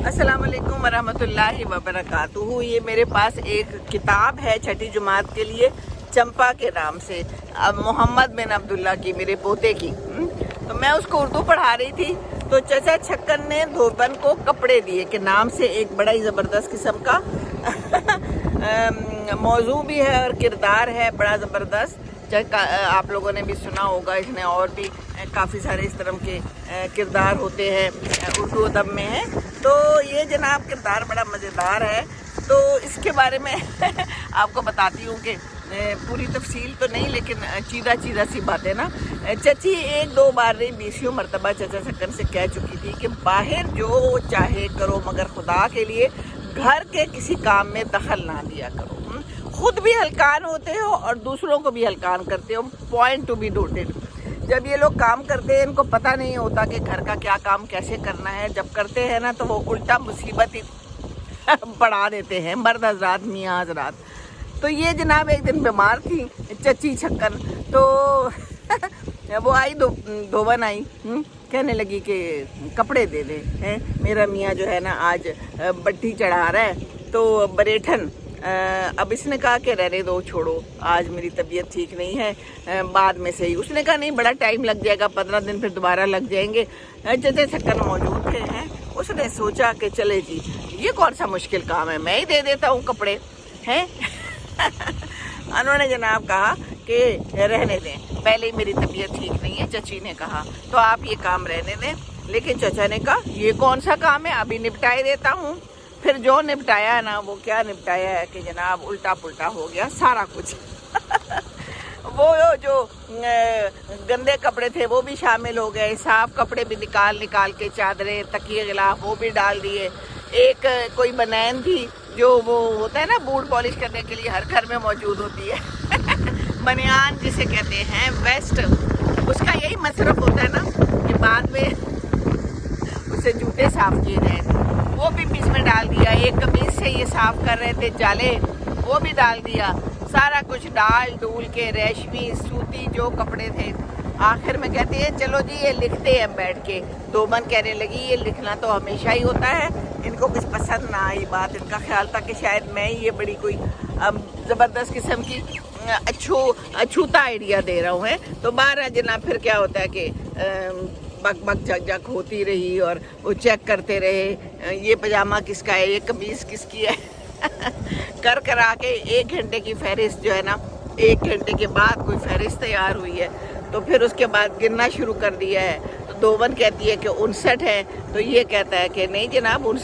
अस्सलाम वालेकुम वरहमतुल्लाहि वबरकातुहू। ये मेरे पास एक किताब है छठी जुमात के लिए, चंपा के नाम से, मोहम्मद बिन अब्दुल्ला की, मेरे पोते की। तो मैं उसको उर्दू पढ़ा रही थी, तो चचा छक्कन ने धोबन को कपड़े दिए के नाम से एक बड़ा ही ज़बरदस्त किस्म का मौजू भी है और किरदार है बड़ा ज़बरदस्त। आप लोगों ने भी सुना होगा, इसमें और भी काफ़ी सारे इस तरह के किरदार होते हैं, उर्दू अदब में है। तो ये जनाब किरदार बड़ा मज़ेदार है, तो इसके बारे में आपको बताती हूँ कि पूरी तफसील तो नहीं, लेकिन चीदा चीदा सी बातें ना। चची एक दो बार नहीं 20 मरतबा चचा छक्कन से कह चुकी थी कि बाहर जो चाहे करो, मगर खुदा के लिए घर के किसी काम में दखल ना दिया करो। खुद भी हलकान होते हो और दूसरों को भी हलकान करते हो। Point to be noted. जब ये लोग काम करते हैं, इनको पता नहीं होता कि घर का क्या काम कैसे करना है। जब करते हैं ना, तो वो उल्टा मुसीबत ही बढ़ा देते हैं मर्द हजरात, मियाँ हजरात। तो ये जनाब एक दिन बीमार थी चची छक्कन, तो वो आई, धोबन आई, कहने लगी कि कपड़े दे दे हैं, मेरा मियाँ जो है ना आज बट्टी चढ़ा रहा है, तो बरेठन। अब इसने कहा कि रहने दो, छोड़ो, आज मेरी तबीयत ठीक नहीं है, बाद में सही। उसने कहा नहीं, बड़ा टाइम लग जाएगा, 15 दिन फिर दोबारा लग जाएंगे। चचा छक्कन मौजूद थे हैं, उसने सोचा कि चले जी, ये कौन सा मुश्किल काम है, मैं ही दे देता हूँ कपड़े हैं। उन्होंने जनाब कहा कि रहने दें, पहले ही मेरी तबीयत ठीक नहीं है। चची ने कहा तो आप ये काम रहने दें, लेकिन चचा ने कहा ये कौन सा काम है, अभी निपटाए देता हूँ। फिर जो निपटाया ना, वो क्या निपटाया है कि जनाब उल्टा पुल्टा हो गया सारा कुछ। वो जो गंदे कपड़े थे वो भी शामिल हो गए, साफ कपड़े भी निकाल के, चादरें, तकिए, गिलाफ वो भी डाल दिए। एक कोई बनैन थी जो वो होता है ना बूट पॉलिश करने के लिए, हर घर में मौजूद होती है। बनियान जिसे कहते हैं, वेस्ट, उसका यही मसरफ होता है ना कि बाद में उसे जूते साफ किए जाए, वो भी बीच में डाल दिया। एक कमीज से ये साफ कर रहे थे जाले, वो भी डाल दिया। सारा कुछ डाल डूल के, रेशमी सूती जो कपड़े थे, आखिर में कहते हैं चलो जी ये लिखते हैं बैठ के। धोबन कहने लगी ये लिखना तो हमेशा ही होता है। इनको कुछ पसंद ना आई बात, इनका ख्याल था कि शायद मैं ही ये बड़ी कोई ज़बरदस्त किस्म की अछूता आइडिया दे रहा हूँ। तो 12 जनाब फिर क्या होता है कि बक बक जग जग होती रही और वो चेक करते रहे, ये पजामा किसका है, ये कमीज़ किसकी है। कर आके 1 घंटे की फहरिस्त जो है ना, 1 घंटे के बाद कोई फहरिस्त तैयार हुई है। तो फिर उसके बाद गिनना शुरू कर दिया है। तो धोबन कहती है कि 59 है, तो ये कहता है कि नहीं जनाब 59